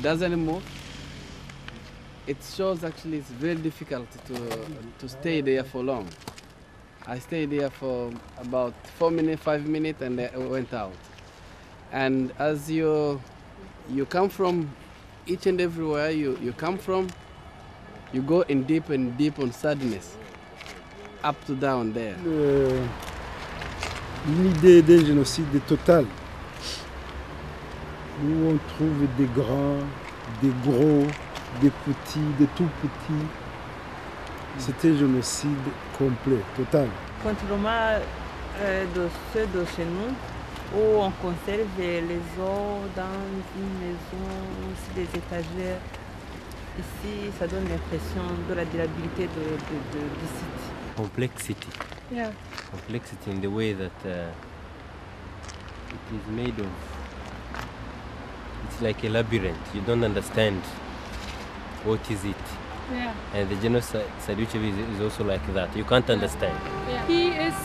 doesn't move, it shows actually it's very difficult to stay there for long. I stayed there for about 4 minutes, 5 minutes, and I went out. And as you come from each and everywhere you come from, you go in deep and deep on sadness, up to down there. L'idée d'un génocide total, où on trouve des grands, des gros, des petits, des tout petits. C'était un génocide complet, total. Contrairement de ceux de chez nous, où on conserve les os dans une maison, aussi des étagères, ici ça donne l'impression de la durabilité du site. Complexity. Yeah. Complexity in the way that it is made of. It's like a labyrinth. You don't understand what is it. Yeah. And the genocide is also like that. You can't understand. Yeah. He is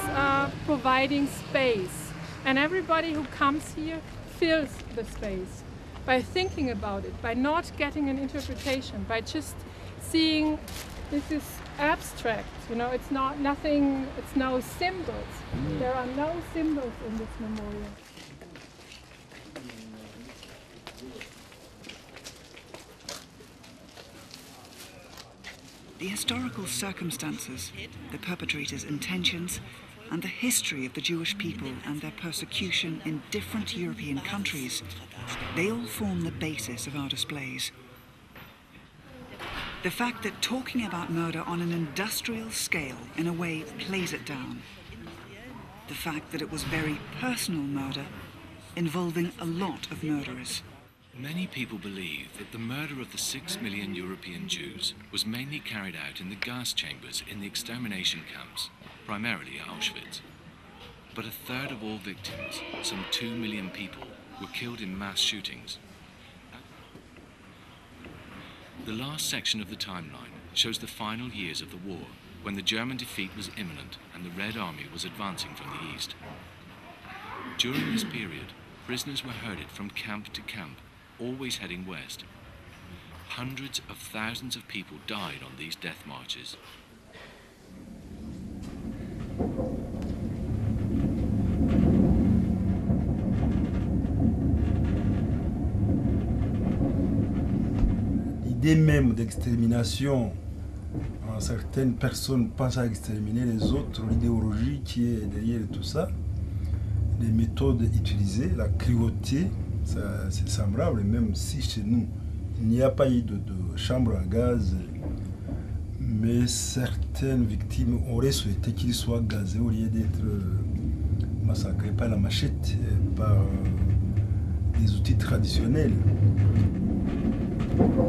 providing space, and everybody who comes here fills the space by thinking about it, by not getting an interpretation, by just seeing this is abstract. You know, it's not nothing. It's no symbols. There are no symbols in this memorial. The historical circumstances, the perpetrators' intentions, and the history of the Jewish people and their persecution in different European countries, they all form the basis of our displays. The fact that talking about murder on an industrial scale in a way plays it down. The fact that it was very personal murder involving a lot of murderers. Many people believe that the murder of the 6 million European Jews was mainly carried out in the gas chambers in the extermination camps, primarily Auschwitz. But a third of all victims, some 2 million people, were killed in mass shootings. The last section of the timeline shows the final years of the war, when the German defeat was imminent and the Red Army was advancing from the east. During this period, prisoners were herded from camp to camp, always heading west. Hundreds of thousands of people died on these death marches. L'idée même d'extermination, certaines personnes pensent à exterminer les autres, l'idéologie qui est derrière tout ça, les méthodes utilisées, la cruauté, c'est semblable, même si chez nous, il n'y a pas eu de chambre à gaz, mais certaines victimes auraient souhaité qu'ils soient gazés au lieu d'être massacrés par la machette, par des outils traditionnels.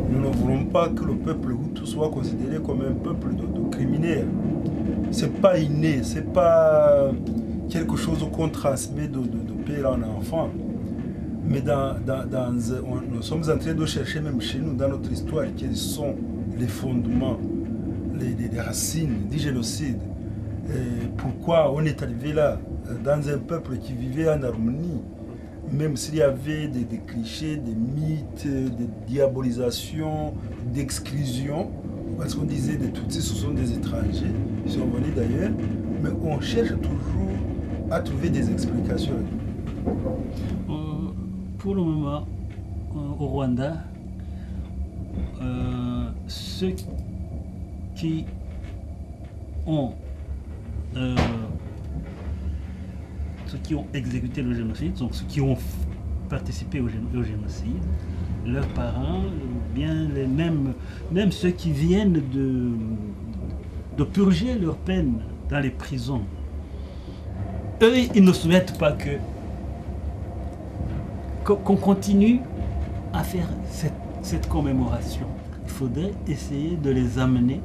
Nous ne voulons pas que le peuple Hutu soit considéré comme un peuple de criminels. Ce n'est pas inné, ce n'est pas quelque chose qu'on transmet de père en enfant. Mais nous sommes en train de chercher même chez nous, dans notre histoire, quels sont les fondements, les racines du génocide. Et pourquoi on est arrivé là, dans un peuple qui vivait en harmonie, même s'il y avait des clichés, des mythes, des diabolisations, d'exclusion, parce qu'on disait des Tutsis, ce sont des étrangers, ils sont venus d'ailleurs, mais on cherche toujours à trouver des explications. Pour le moment, au Rwanda, ceux qui ont exécuté le génocide, donc ceux qui ont participé au génocide, leurs parents, bien même ceux qui viennent de purger leur peine dans les prisons, eux, ils ne souhaitent pas qu'on continue à faire cette commémoration. Il faudrait essayer de les amener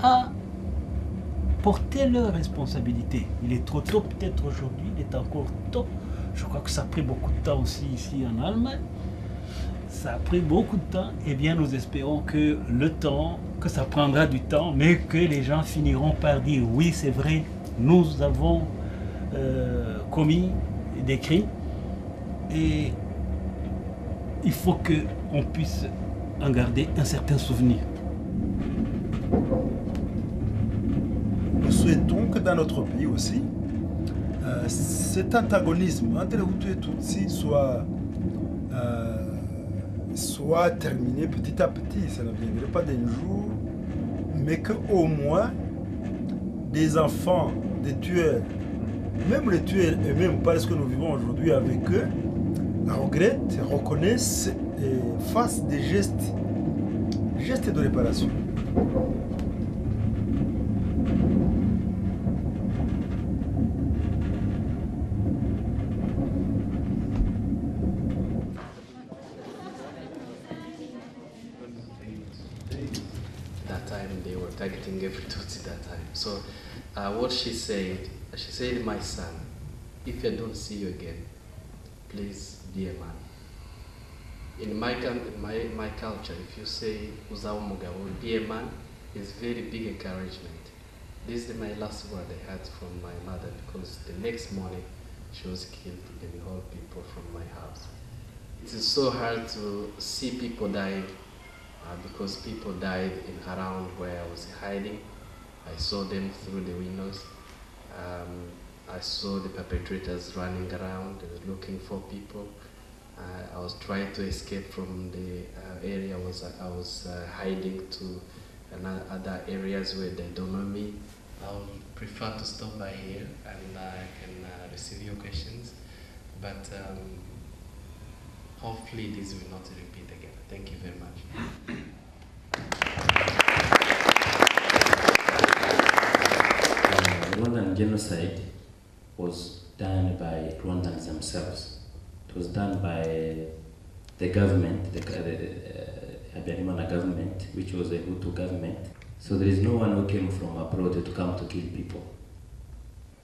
à porter leurs responsabilités. Il est trop tôt peut-être aujourd'hui, il est encore tôt. Je crois que ça a pris beaucoup de temps aussi ici en Allemagne. Ça a pris beaucoup de temps. Eh bien, nous espérons que que ça prendra du temps, mais que les gens finiront par dire oui, c'est vrai, nous avons commis des crimes. Et il faut qu'on puisse en garder un certain souvenir. Nous souhaitons que dans notre pays aussi, cet antagonisme entre les Hutus et Tutsis soit terminé petit à petit. Ça ne viendrait pas d'un jour, mais qu'au moins des enfants, des tueurs, même les tueurs eux-mêmes, parce que nous vivons aujourd'hui avec eux, regrettent, reconnaissent et fassent des gestes de réparation. Targeting every Tutsi that time. So what she said, my son, if I don't see you again, please be a man. In my culture, if you say Uzaumuga will be a man, it's very big encouragement. This is my last word I had from my mother, because the next morning she was killed and all people from my house. It is so hard to see people die. Because people died around where I was hiding. I saw them through the windows. I saw the perpetrators running around looking for people. I was trying to escape from the area I was hiding to other areas where they don't know me. I would prefer to stop by here and I can receive your questions. But hopefully this will not repeat again. Thank you very much. The Rwandan genocide was done by Rwandans themselves. It was done by the government, the Habyarimana government, which was a Hutu government. So there is no one who came from abroad to come to kill people.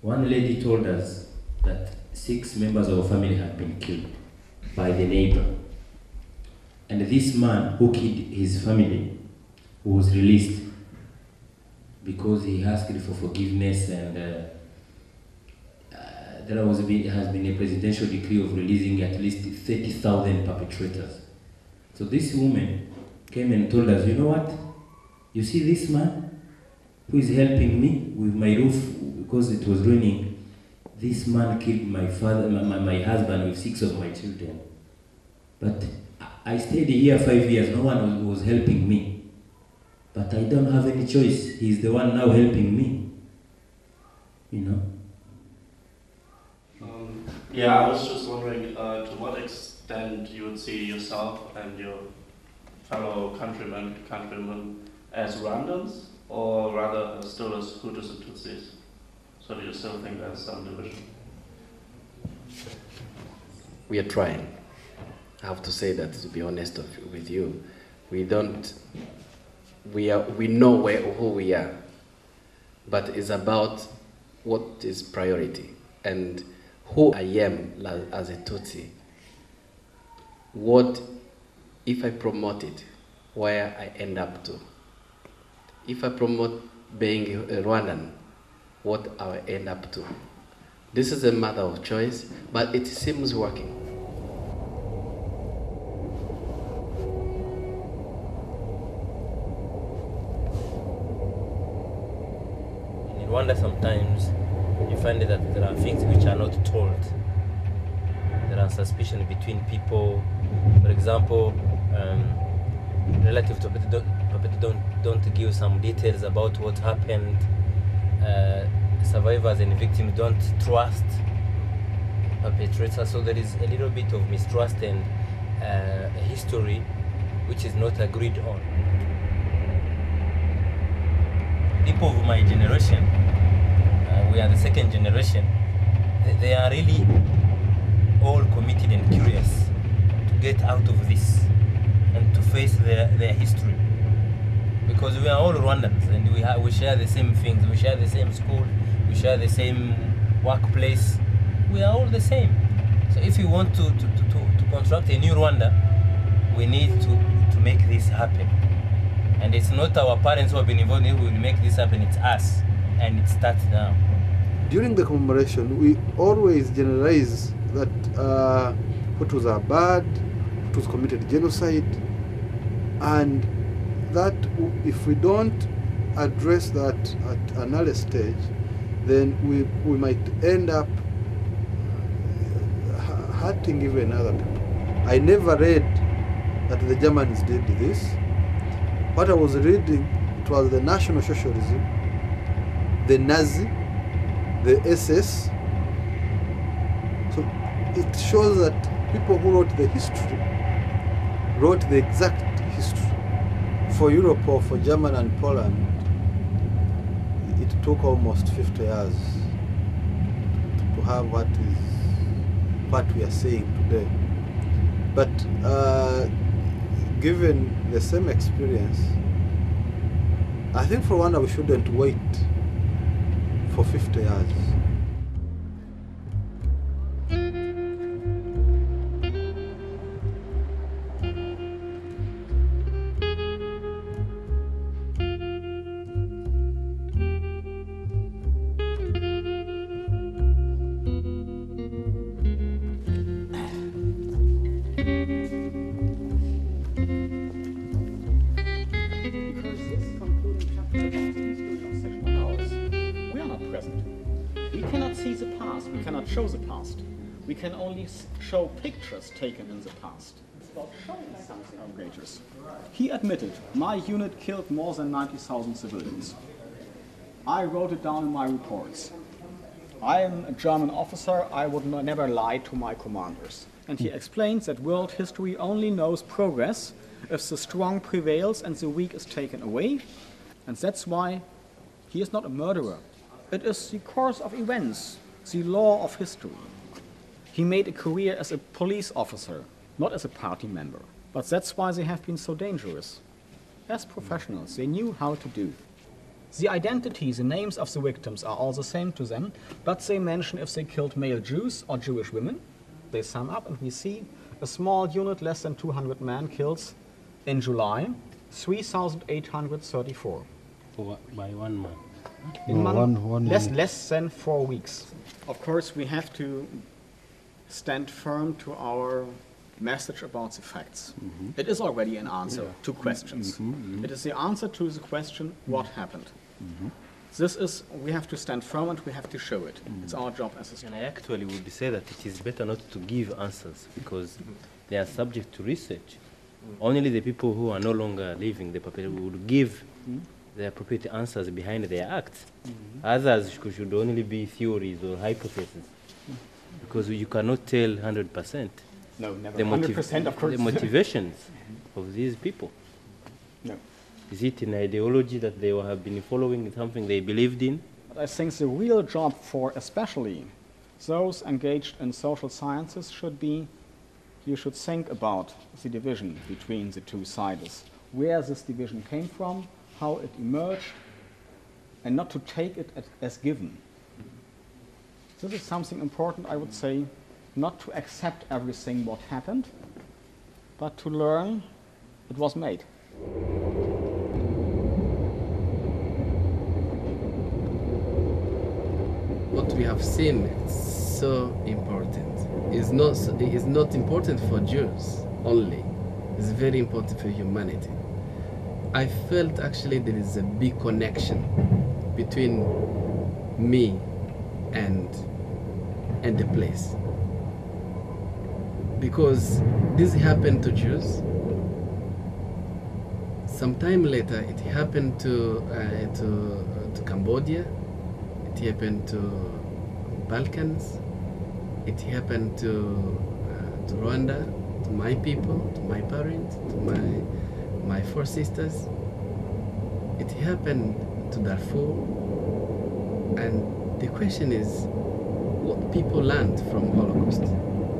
One lady told us that 6 members of our family had been killed by the neighbor. And this man who killed his family was released because he asked for forgiveness, and there has been a presidential decree of releasing at least 30,000 perpetrators. So this woman came and told us, you know what? You see this man who is helping me with my roof because it was raining. This man killed my father, my husband with 6 of my children. But I stayed here 5 years, no one was helping me. But I don't have any choice. He's the one now helping me. You know? Yeah, I was just wondering to what extent you would see yourself and your fellow countrymen as Rwandans, or rather still as Hutus and Tutsis? So do you still think there's some division? We are trying. I have to say that, to be honest with you. We know who we are, but it's about what is priority and who I am as a Tutsi. What if I promote it, where I end up to? If I promote being a Rwandan, what I end up to? This is a matter of choice, but it seems working. In Rwanda, sometimes you find that there are things which are not told. There are suspicions between people. For example, relative to don't give some details about what happened. Survivors and victims don't trust perpetrators, so there is a little bit of mistrust and a history which is not agreed on. People of my generation, we are the second generation, they are really all committed and curious to get out of this and to face their history. Because we are all Rwandans and we share the same things, we share the same school, we share the same workplace, we are all the same. So if we want to construct a new Rwanda, we need to make this happen. And it's not our parents who have been involved in it who will make this happen, it's us. And it starts now. During the commemoration, we always generalize that Hutus are bad, Hutus committed genocide, and that if we don't address that at an early stage, then we might end up hurting even other people. I never read that the Germans did this. What I was reading, it was the National Socialism, the Nazi, the SS. So it shows that people who wrote the history wrote the exact history. For Europe or for Germany and Poland, it took almost 50 years to have what we are seeing today. But given the same experience, I think for Rwanda we shouldn't wait for 50 years. Show the past. We can only show pictures taken in the past. It's about showing something outrageous. He admitted, my unit killed more than 90,000 civilians. I wrote it down in my reports. I am a German officer, I would never lie to my commanders. And he explains that world history only knows progress if the strong prevails and the weak is taken away. And that's why he is not a murderer. It is the course of events, the law of history. He made a career as a police officer, not as a party member. But that's why they have been so dangerous. As professionals, they knew how to do. The identities, the names of the victims are all the same to them, but they mention if they killed male Jews or Jewish women. They sum up and we see a small unit, less than 200 men, kills in July 3,834. By 1 month. In less than 4 weeks. Of course, we have to stand firm to our message about the facts. Mm-hmm. It is already an answer to questions. Mm-hmm. It is the answer to the question, what happened? Mm-hmm. This is, we have to stand firm and we have to show it. Mm-hmm. It's our job as a student. And I actually would say that it is better not to give answers because they are subject to research. Only the people who are no longer living, the perpetrators, would give the appropriate answers behind their acts. Others should only be theories or hypotheses, because you cannot tell 100%. No, never. 100%, of course. The motivations of these people. No. Is it an ideology that they have been following, something they believed in? But I think the real job for especially those engaged in social sciences should be, you should think about the division between the two sides, where this division came from, how it emerged, and not to take it as given. This is something important, I would say, not to accept everything what happened, but to learn it was made. What we have seen is so important. It's not important for Jews only. It's very important for humanity. I felt actually there is a big connection between me and the place. Because this happened to Jews. Sometime later it happened to Cambodia, it happened to Balkans, it happened to Rwanda, to my people, to my parents, to my four sisters. It happened to Darfur. And the question is, what people learned from Holocaust?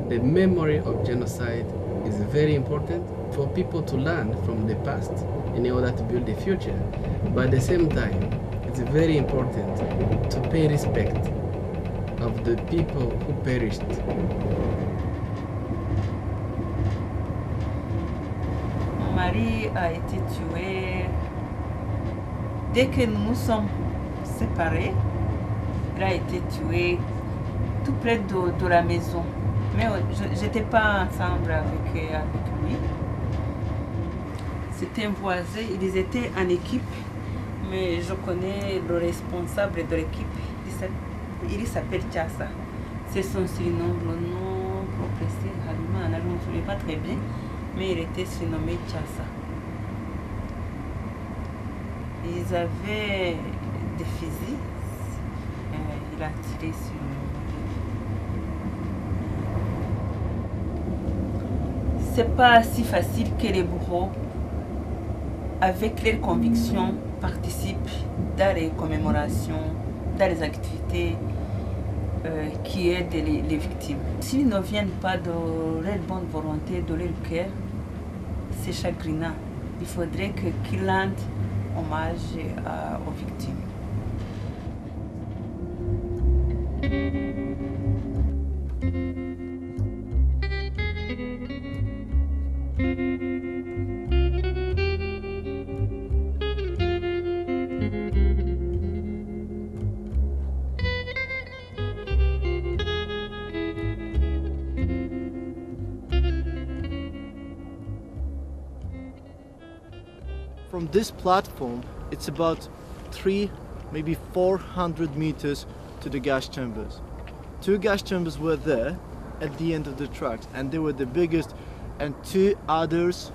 The memory of genocide is very important for people to learn from the past in order to build the future. But at the same time, it's very important to pay respect of the people who perished. Mon mari a été tué dès que nous nous sommes séparés. Il a été tué tout près de la maison. Mais je n'étais pas ensemble avec lui. C'était un voisin, ils étaient en équipe, mais je connais le responsable de l'équipe, il s'appelle Chassa. C'est son surnom, le nom propre, c'est Halima, je ne me souviens pas très bien, mais il était surnommé Chassa. Ils avaient des fusils, il a tiré sur eux. C'est pas si facile que les bourreaux, avec leurs convictions, participent dans les commémorations, dans les activités qui aident les victimes. S'ils ne viennent pas de leur bonne volonté, de leur cœur, c'est chagrinant. Il faudrait qu'ils rendent hommage aux victimes. From this platform, it's about 300, maybe 400 meters to the gas chambers. 2 gas chambers were there at the end of the tracks, and they were the biggest, and 2 others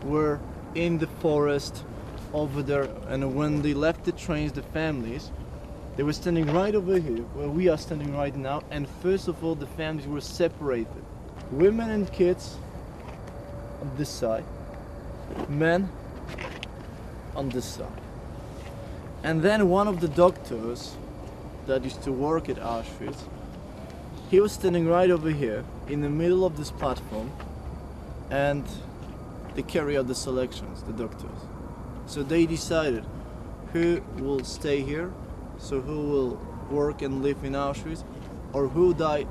were in the forest over there. And when they left the trains, the families, they were standing right over here, where we are standing right now, and first of all, the families were separated. Women and kids on this side, men on this side. And then one of the doctors that used to work at Auschwitz, he was standing right over here in the middle of this platform, and they carry out the selections, the doctors. So they decided who will stay here, so who will work and live in Auschwitz, or who die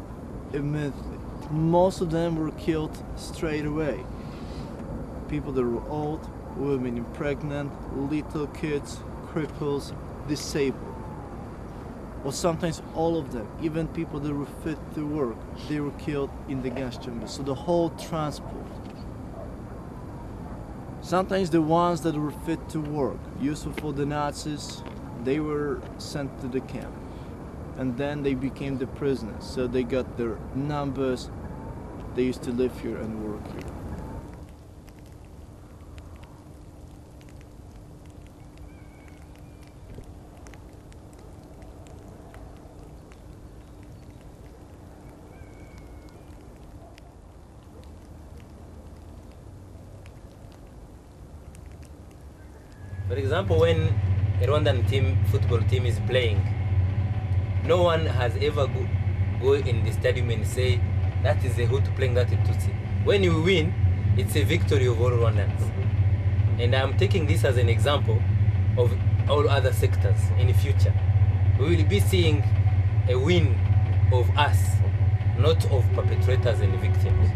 immediately. Most of them were killed straight away. People that were old, women pregnant, little kids, cripples, disabled. Or sometimes all of them, even people that were fit to work, they were killed in the gas chambers. So the whole transport. Sometimes the ones that were fit to work, useful for the Nazis, they were sent to the camp. And then they became the prisoners. So they got their numbers. They used to live here and work here. For example, when a Rwandan football team is playing, no one has ever go in the stadium and say, that is a Hutu playing, that is Tutsi. When you win, it's a victory of all Rwandans. And I'm taking this as an example of all other sectors in the future. We will be seeing a win of us, not of perpetrators and victims.